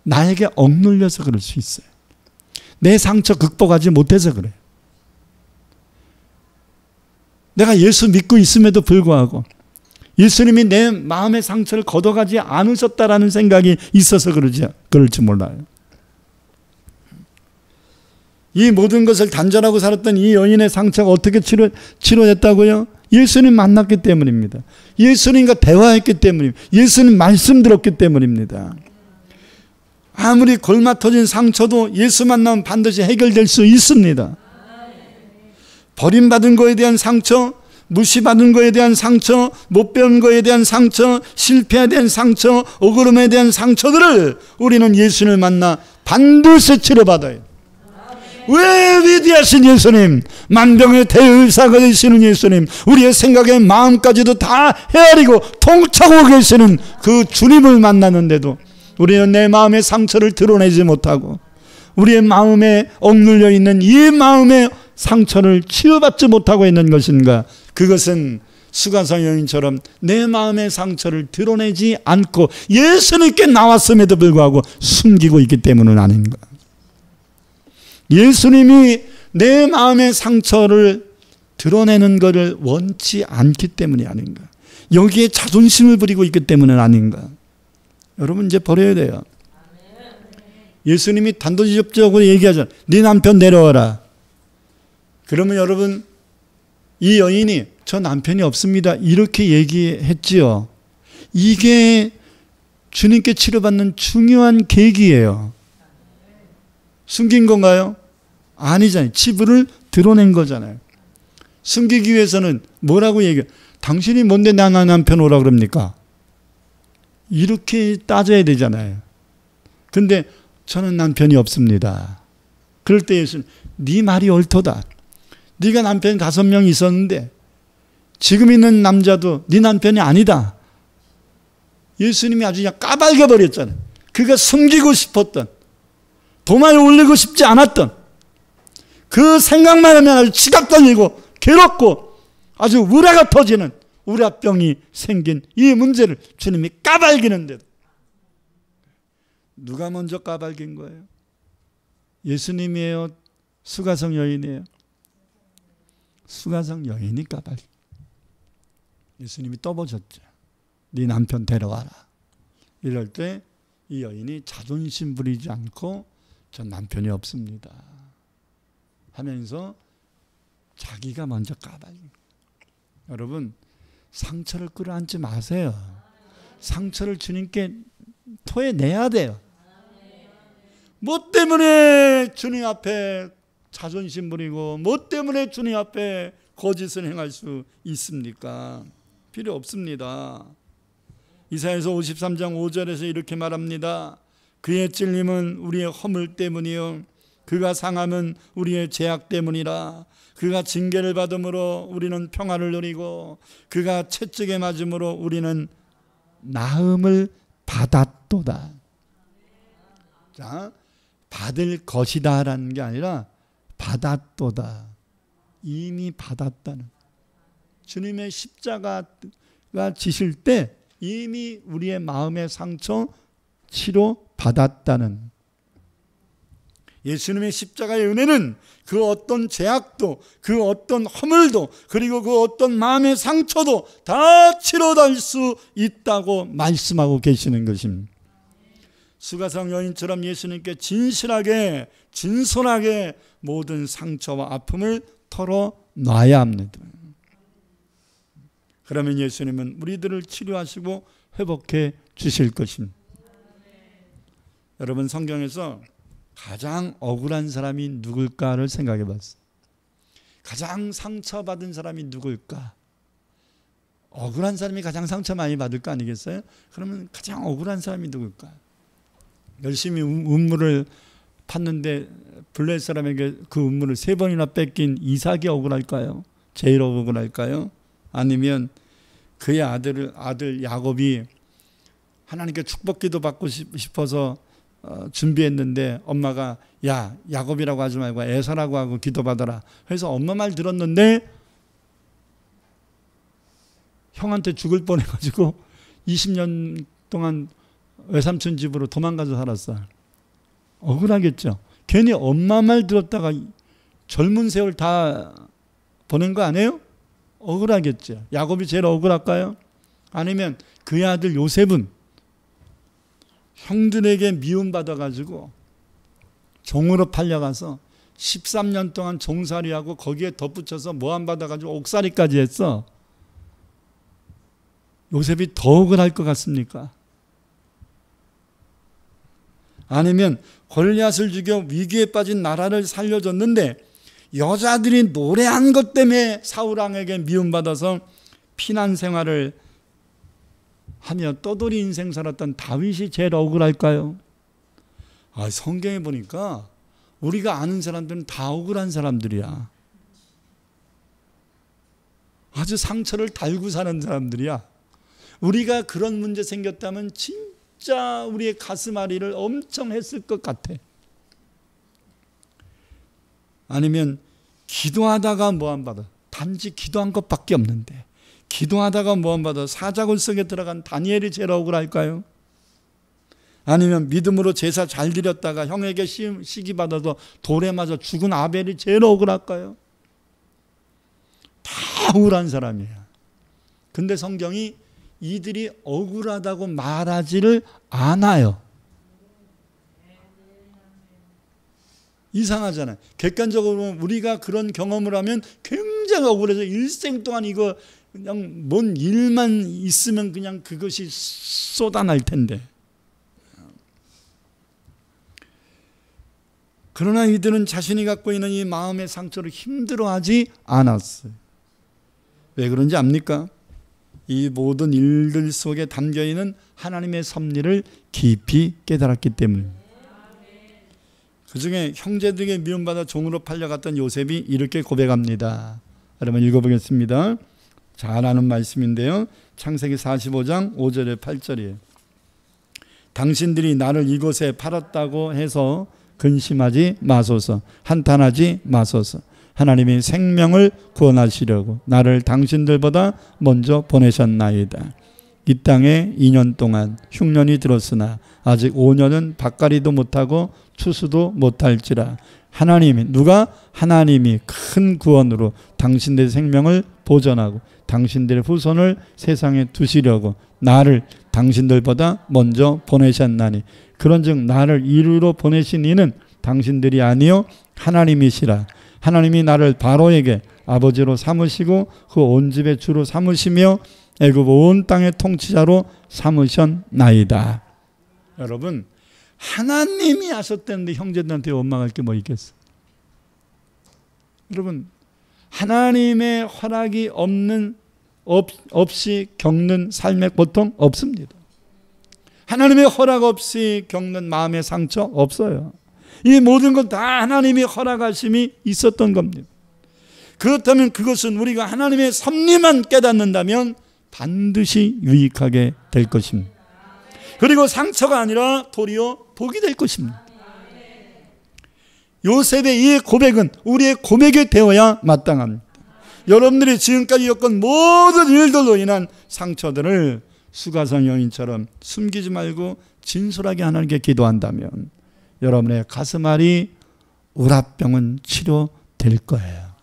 나에게 억눌려서 그럴 수 있어요. 내 상처 극복하지 못해서 그래요. 내가 예수 믿고 있음에도 불구하고 예수님이 내 마음의 상처를 걷어가지 않으셨다라는 생각이 있어서 그럴지 몰라요. 이 모든 것을 단절하고 살았던 이 여인의 상처가 어떻게 치료됐다고요? 예수님 만났기 때문입니다. 예수님과 대화했기 때문입니다. 예수님 말씀 들었기 때문입니다. 아무리 골마 터진 상처도 예수 만나면 반드시 해결될 수 있습니다. 버림받은 거에 대한 상처, 무시받은 거에 대한 상처, 못 배운 거에 대한 상처, 실패에 대한 상처, 억울함에 대한 상처들을 우리는 예수님을 만나 반드시 치료받아요. 왜 위대하신 예수님, 만병의 대의사가 되시는 예수님, 우리의 생각의 마음까지도 다 헤아리고 통차고 계시는 그 주님을 만났는데도 우리는 내 마음의 상처를 드러내지 못하고 우리의 마음에 억눌려 있는 이 마음의 상처를 치유받지 못하고 있는 것인가? 그것은 수가성 여인처럼 내 마음의 상처를 드러내지 않고 예수님께 나왔음에도 불구하고 숨기고 있기 때문은 아닌가? 예수님이 내 마음의 상처를 드러내는 것을 원치 않기 때문이 아닌가? 여기에 자존심을 부리고 있기 때문은 아닌가? 여러분 이제 버려야 돼요. 예수님이 단도직입적으로 얘기하잖아요. 네 남편 내려와라. 그러면 여러분 이 여인이 저 남편이 없습니다 이렇게 얘기했지요. 이게 주님께 치료받는 중요한 계기예요. 숨긴 건가요? 아니잖아요. 치부를 드러낸 거잖아요. 숨기기 위해서는 뭐라고 얘기해요? 당신이 뭔데 나 남편 오라 그럽니까? 이렇게 따져야 되잖아요. 근데 저는 남편이 없습니다. 그럴 때 예수는 네 말이 옳도다. 네가 남편 5명 있었는데 지금 있는 남자도 네 남편이 아니다. 예수님이 아주 그냥 까발겨 버렸잖아요. 그가 숨기고 싶었던, 도마에 올리고 싶지 않았던 그 생각만 하면 아주 치가 떨리고 괴롭고 아주 우라가 터지는 우라병이 생긴 이 문제를 주님이 까발기는데도 누가 먼저 까발긴 거예요? 예수님이에요? 수가성 여인이에요? 수가성 여인이 까발기. 예수님이 떠보셨죠. 네 남편 데려와라. 이럴 때 이 여인이 자존심 부리지 않고 전 남편이 없습니다 하면서 자기가 먼저 까발린 거예요. 여러분 상처를 끌어안지 마세요. 상처를 주님께 토해내야 돼요. 뭐 때문에 주님 앞에 자존심 부리고 뭐 때문에 주님 앞에 거짓을 행할 수 있습니까? 필요 없습니다. 이사야서 53장 5절에서 이렇게 말합니다. 그의 찔림은 우리의 허물 때문이요 그가 상함은 우리의 죄악 때문이라. 그가 징계를 받음으로 우리는 평화를 누리고 그가 채찍에 맞음으로 우리는 나음을 받았도다. 자, 받을 것이다 라는 게 아니라 받았도다. 이미 받았다는, 주님의 십자가가 지실 때 이미 우리의 마음의 상처 치료 받았다는, 예수님의 십자가의 은혜는 그 어떤 죄악도, 그 어떤 허물도, 그리고 그 어떤 마음의 상처도 다 치료될 수 있다고 말씀하고 계시는 것입니다. 수가성 여인처럼 예수님께 진실하게, 진솔하게 모든 상처와 아픔을 털어놔야 합니다. 그러면 예수님은 우리들을 치료하시고 회복해 주실 것입니다. 여러분, 성경에서 가장 억울한 사람이 누굴까를 생각해 봤어요. 가장 상처받은 사람이 누굴까? 억울한 사람이 가장 상처 많이 받을 거 아니겠어요? 그러면 가장 억울한 사람이 누굴까? 열심히 음물을 팠는데 블레 사람에게 그 음물을 3번이나 뺏긴 이삭이 억울할까요? 제일 억울할까요? 아니면 그의 아들 야곱이 하나님께 축복기도 받고 싶어서 준비했는데 엄마가 야, 야곱이라고 하지 말고 에서라고 하고 기도받아라. 그래서 엄마 말 들었는데 형한테 죽을 뻔해가지고 20년 동안 외삼촌 집으로 도망가서 살았어. 억울하겠죠. 괜히 엄마 말 들었다가 젊은 세월 다 보낸 거 아니에요? 억울하겠죠. 야곱이 제일 억울할까요? 아니면 그의 아들 요셉은 형들에게 미움받아가지고 종으로 팔려가서 13년 동안 종살이하고 거기에 덧붙여서 모함받아가지고 옥살이까지 했어. 요셉이 더 억울할 것 같습니까? 아니면 골리앗을 죽여 위기에 빠진 나라를 살려줬는데 여자들이 노래한 것 때문에 사울왕에게 미움받아서 피난 생활을 하며 떠돌이 인생 살았던 다윗이 제일 억울할까요? 성경에 보니까 우리가 아는 사람들은 다 억울한 사람들이야. 아주 상처를 달고 사는 사람들이야. 우리가 그런 문제 생겼다면 진짜 우리의 가슴 아리를 엄청 했을 것 같아. 아니면 기도하다가 모함받아. 단지 기도한 것밖에 없는데 기도하다가 모함받아 사자굴 속에 들어간 다니엘이 제일 억울할까요? 아니면 믿음으로 제사 잘 드렸다가 형에게 시기받아서 돌에 맞아 죽은 아벨이 제일 억울할까요? 다 억울한 사람이에요. 근데 성경이 이들이 억울하다고 말하지를 않아요. 이상하잖아요. 객관적으로 우리가 그런 경험을 하면 굉장히 억울해서 일생 동안 이거 그냥 뭔 일만 있으면 그냥 그것이 쏟아날 텐데. 그러나 이들은 자신이 갖고 있는 이 마음의 상처를 힘들어하지 않았어요. 왜 그런지 압니까? 이 모든 일들 속에 담겨있는 하나님의 섭리를 깊이 깨달았기 때문입니다. 그 중에 형제들에게 미움받아 종으로 팔려갔던 요셉이 이렇게 고백합니다. 여러분 읽어보겠습니다. 잘 아는 말씀인데요. 창세기 45장 5절에 8절이에요. 당신들이 나를 이곳에 팔았다고 해서 근심하지 마소서. 한탄하지 마소서. 하나님이 생명을 구원하시려고 나를 당신들보다 먼저 보내셨나이다. 이 땅에 2년 동안 흉년이 들었으나 아직 5년은 밭갈이도 못하고 추수도 못할지라. 하나님이 큰 구원으로 당신들의 생명을 보존하고 당신들의 후손을 세상에 두시려고 나를 당신들보다 먼저 보내셨나니 그런즉 나를 이리로 보내신 이는 당신들이 아니요 하나님이시라. 하나님이 나를 바로에게 아버지로 삼으시고 그 온 집의 주로 삼으시며 애굽 온 땅의 통치자로 삼으셨나이다. 여러분, 하나님이 하셨다는데 형제들한테 원망할 게 뭐 있겠어? 여러분, 하나님의 허락이 없이 겪는 삶의 고통 없습니다. 하나님의 허락 없이 겪는 마음의 상처 없어요. 이 모든 것 다 하나님의 허락하심이 있었던 겁니다. 그렇다면 그것은 우리가 하나님의 섭리만 깨닫는다면 반드시 유익하게 될 것입니다. 그리고 상처가 아니라 도리어 복이 될 것입니다. 요셉의 이 고백은 우리의 고백이 되어야 마땅합니다. 여러분들이 지금까지 겪은 모든 일들로 인한 상처들을 수가성 여인처럼 숨기지 말고 진솔하게 하나님께 기도한다면 여러분의 가슴앓이 우라병은 치료될 거예요.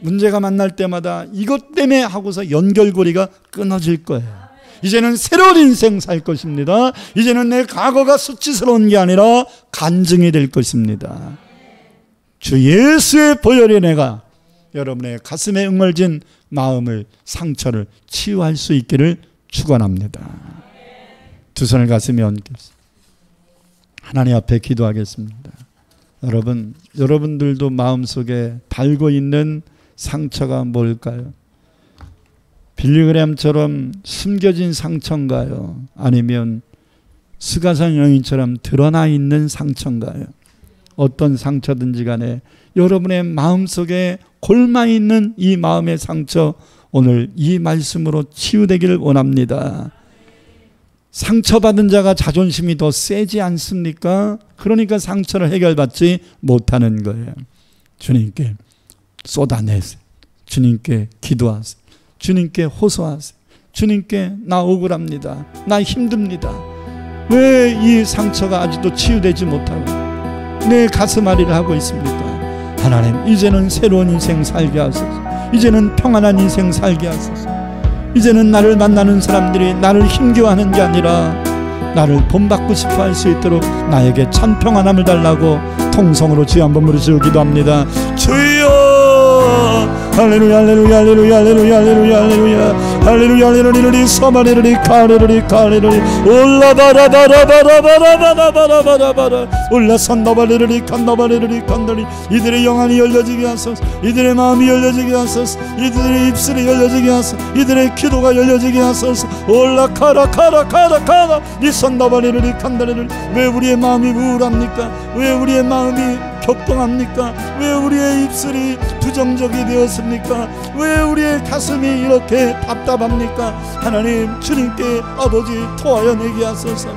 문제가 만날 때마다 이것 때문에 하고서 연결고리가 끊어질 거예요. 이제는 새로운 인생 살 것입니다. 이제는 내 과거가 수치스러운 게 아니라 간증이 될 것입니다. 주 예수의 보혈의 내가 여러분의 가슴에 응얼진 마음을, 상처를 치유할 수 있기를 축원합니다. 두 손을 가슴에 얹겠습니다. 하나님 앞에 기도하겠습니다. 여러분들도 마음속에 달고 있는 상처가 뭘까요? 빌리그램처럼 숨겨진 상처인가요? 아니면 수가성 여인처럼 드러나 있는 상처인가요? 어떤 상처든지 간에 여러분의 마음속에 골마 있는 이 마음의 상처, 오늘 이 말씀으로 치유되기를 원합니다. 상처받은 자가 자존심이 더 세지 않습니까? 그러니까 상처를 해결받지 못하는 거예요. 주님께 쏟아내세요. 주님께 기도하세요. 주님께 호소하세요. 주님께 나 억울합니다. 나 힘듭니다. 왜 이 상처가 아직도 치유되지 못하고 내 가슴앓이를 하고 있습니까? 하나님, 이제는 새로운 인생 살게 하소서. 이제는 평안한 인생 살게 하소서. 이제는 나를 만나는 사람들이 나를 힘겨워하는 게 아니라 나를 본받고 싶어 할 수 있도록 나에게 참 평안함을 달라고 통성으로 주여 한번 부르시고 기도합니다. 주여 할렐루야 할렐루야 할렐루야 할렐루야 할렐루야 할렐루야 할렐루야 할렐루야 사마레르리 카레르리 카레르리 올라바라바라바라바라바라바라바라 올라산다바레르리 칸다바레르리 칸다리 이들의 영안이 열려지게 하소서. 이들의 마음이 열려지게 하소서. 이들의 입술이 열려지게 하소서. 이들의 기도가 열려지게 하소서. 올라카라카라카라카라 니산다바레르리 칸다레르리 왜 우리의 마음이 우울합니까? 왜 우리의 마음이 격동합니까? 왜 우리의 입술이 부정적이 되었습니까? 왜 우리의 가슴이 이렇게 답답합니까? 하나님, 주님께 아버지 토하여 내게 하소서.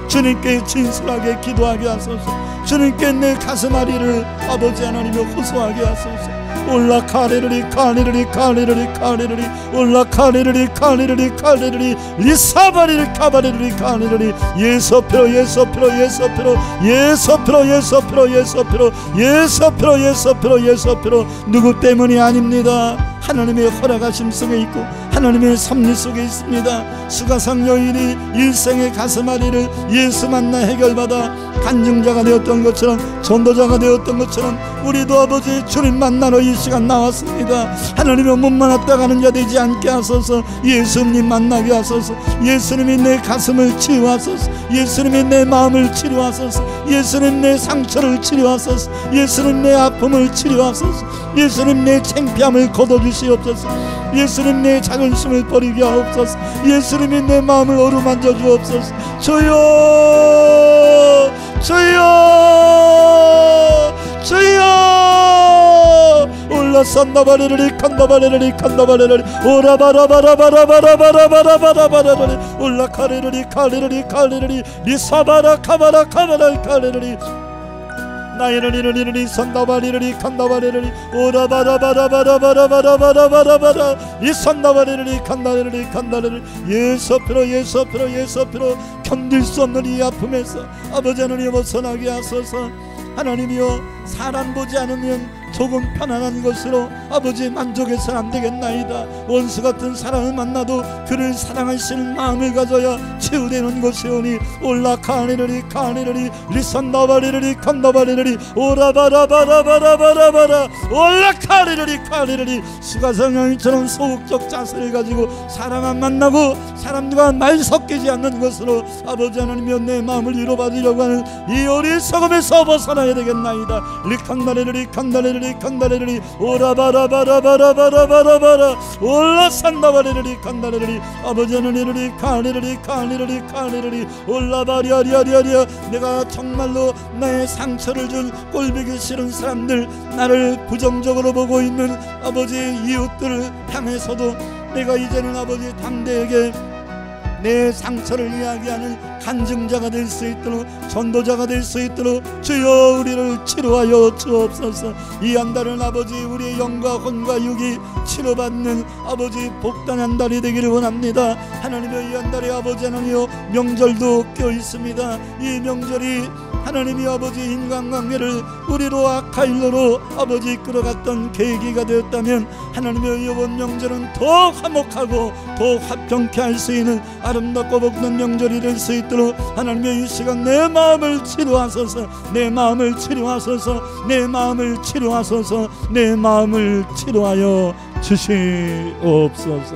주님께 진솔하게 기도하게 하소서. 주님께 내 가슴앓이를 아버지 하나님이 호소하게 하소서. 올라 카레르리 카레르리 카레르리 카레르리 올라 카레르리 카레르리 카레르리 리사바리리 카바레르리 카레르리 예서피로 예서피로 예서피로 예서피로 예서피로 예서피로 예서피로 예서피로 예서피로 누구 때문이 아닙니다. 하나님의 허락하심 속에 있고 하나님의 섭리 속에 있습니다. 수가성 여인이 일생의 가슴앓이를 예수 만나 해결받아 간증자가 되었던 것처럼 전도자가 되었던 것처럼 우리도 아버지 주님 만나러 이 시간 나왔습니다. 하나님의 못 만났다 가는 자 되지 않게 하소서. 예수님 만나게 하소서. 예수님이 내 가슴을 치유하소서. 예수님이 내 마음을 치료하소서. 예수님 내 상처를 치료하소서. 예수님 내 아픔을 치료하소서. 예수님 내 창피함을 걷어주시옵소서. 예수님 내 자존심을 버리게 하옵소서. 예수님이 내 마음을 어루만져 주옵소서. 주여 주여 주여 올라산다바레르리 칸다바레르리 칸다바레르리 오라바라바라바라바라바라바라바라바라리 올라카레르리 카레르리 카레르리 리사바라 카바라 카바라 카레르리 나이르리르리르리 산다바리르리 칸다바레르리 오라바라바라바라바라바라바라바라 이 산다바레르리 칸다레르리 칸다레르리 예서피로 예서피로 예서피로 견딜 수 없는 이 아픔에서 아버지 하나님 벗어나게 하소서. 하나님이여, 사람 보지 않으면 조금 편안한 것으로 아버지 만족해서는 안 되겠나이다. 원수 같은 사람을 만나도 그를 사랑하시는 마음을 가져야 치유되는 것이오니 올라카네르리 카네르리 리산다바레르리 칸다바레르리 오라바라바라바라바라바라 올라카네르리 카네르리 수가성 여인처럼 소극적 자세를 가지고 사람 안 만나고 사람들과 말 섞이지 않는 것으로 아버지 하나님이여 내 마음을 위로받으려고 하는 이 어리석음에서 벗어나야 되겠나이다. 리칸다레르리 칸다레르리 칸다레르리 오라바라바라바라바라바라바라 올라산다바레르리 칸다레르리 아버지 하나님이 카레르리 카레르리 카레르리 올라바리아리아리아리아 내가 정말로 나의 상처를 준 꼴보기 싫은 사람들, 나를 부정적으로 보고 있는 아버지 이웃들을 향해서도 내가 이제는 아버지 당대에게 내 상처를 이야기하는 간증자가 될 수 있도록, 전도자가 될 수 있도록 주여 우리를 치료하여 주옵소서. 이 한 달은 아버지 우리의 영과 혼과 육이 치료받는 아버지 복단한 달이 되기를 원합니다. 하나님의 이 한 달에 아버지 하나님여 명절도 껴 있습니다. 이 명절이 하나님이 아버지 인간관계를 우리로 악하일로로 아버지 끌어갔던 계기가 되었다면 하나님의 이번 명절은 더 화목하고 더 화평케 할 수 있는 아름답고 복된 명절이 될 수 있도록 하나님의 이 시간 내 마음을 치료하소서. 내 마음을 치료하소서. 내 마음을 치료하소서. 내 마음을 치료하여 주시옵소서.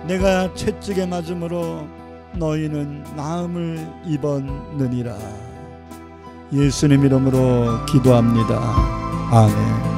내가 채찍에 맞음으로 너희는 나음을 입었느니라. 예수님 이름으로 기도합니다. 아멘.